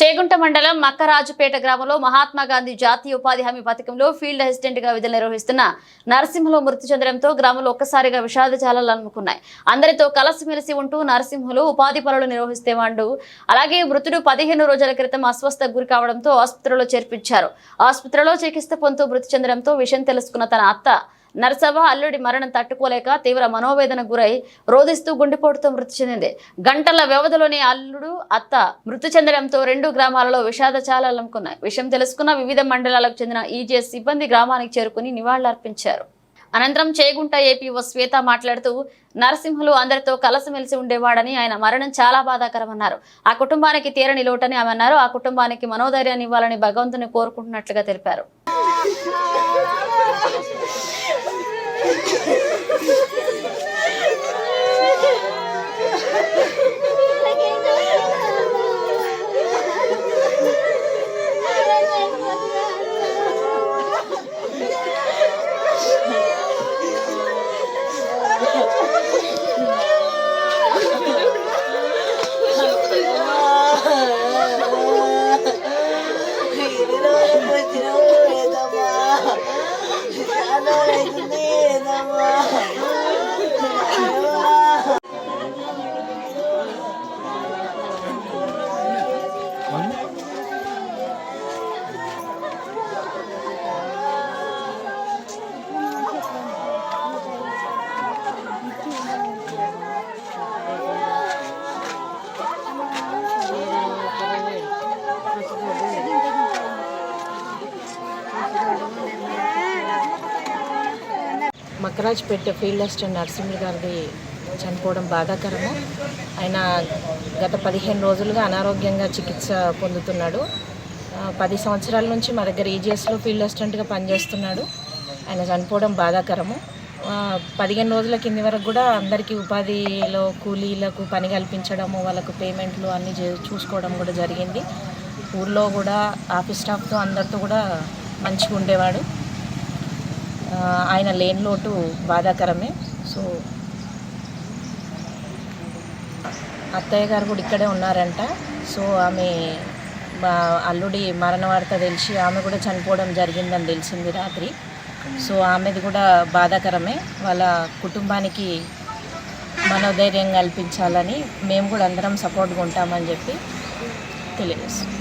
చేగుంట మండలం మక్కరాజుపేట గ్రామంలో మహాత్మా గాంధీ జాతీయ ఉపాధి హామీ పథకంలో ఫీల్డ్ అసిస్టెంట్ గా విధులు నిర్వహిస్తున్న నరసింహులు మృతి చెందడంతో గ్రామంలో ఒక్కసారిగా విషాద ఛాయలు అలుముకున్నాయి. అందరితో కలిసిమెలిసి ఉంటూ నరసింహులు ఉపాధి పనులు నిర్వహిస్తేవాడు. అలాగే మృతుడు 15 రోజుల క్రితం అస్వస్థకు గురి కావడంతో ఆసుపత్రిలో చేర్పించారు. ఆసుపత్రిలో చికిత్స పొందుతూ మృతి చెందడంతో విషయం తెలుసుకున్న తన అత్త నరసవ్వ అల్లుడి మరణం తట్టుకోలేక తీవ్ర మనోవేదన గురై రోధిస్తూ గుండెపోటుతో మృతి చెందింది. గంటల వ్యవధిలోనే అల్లుడు అత్త మృతి చెందడంతో 2 గ్రామాలలో విషాద ఛాయలు అలుముకున్నాయి. విషయం తెలుసుకున్న వివిధ మండలాలకు చెందిన ఈజీఎస్ సిబ్బంది గ్రామానికి చేరుకుని నివాళులర్పించారు. అనంతరం చేగుంట ఏపీఓ శ్వేత మాట్లాడుతూ నరసింహులు అందరితో కలిసిమెలిసి ఉండేవాడని, ఆయన మరణం చాలా బాధాకరమన్నారు. ఆ కుటుంబానికి తీరని లోటని ఆమె అన్నారు. ఆ కుటుంబానికి మనోధైర్యాన్ని ఇవ్వాలని భగవంతుని కోరుకుంటున్నట్లుగా తెలిపారు. మక్కరాజుపేట ఫీల్డ్ అసిస్టెంట్ నరసింహులు గారిది చనిపోవడం బాధాకరము. ఆయన గత 15 రోజులుగా అనారోగ్యంగా చికిత్స పొందుతున్నాడు. 10 సంవత్సరాల నుంచి మా దగ్గర ఈజీఎస్లో ఫీల్డ్ అసిస్టెంట్గా పనిచేస్తున్నాడు. ఆయన చనిపోవడం బాధాకరము. 15 రోజుల కింది వరకు కూడా అందరికీ ఉపాధిలో కూలీలకు పని కల్పించడము, వాళ్ళకు పేమెంట్లు అన్నీ చూసుకోవడం కూడా జరిగింది. ఊళ్ళో కూడా ఆఫీస్ స్టాఫ్తో అందరితో కూడా మంచిగా ఉండేవాడు. ఆయన లేని లోటు బాధాకరమే. సో అత్తయ్య గారు కూడా ఇక్కడే ఉన్నారంట. సో ఆమె అల్లుడి మరణ వార్త తెలిసి ఆమె కూడా చనిపోవడం జరిగిందని తెలిసింది రాత్రి. సో ఆమెది కూడా బాధాకరమే. వాళ్ళ కుటుంబానికి మనోధైర్యం కల్పించాలని మేము కూడా అందరం సపోర్ట్గా ఉంటామని చెప్పి తెలియజేస్తాం.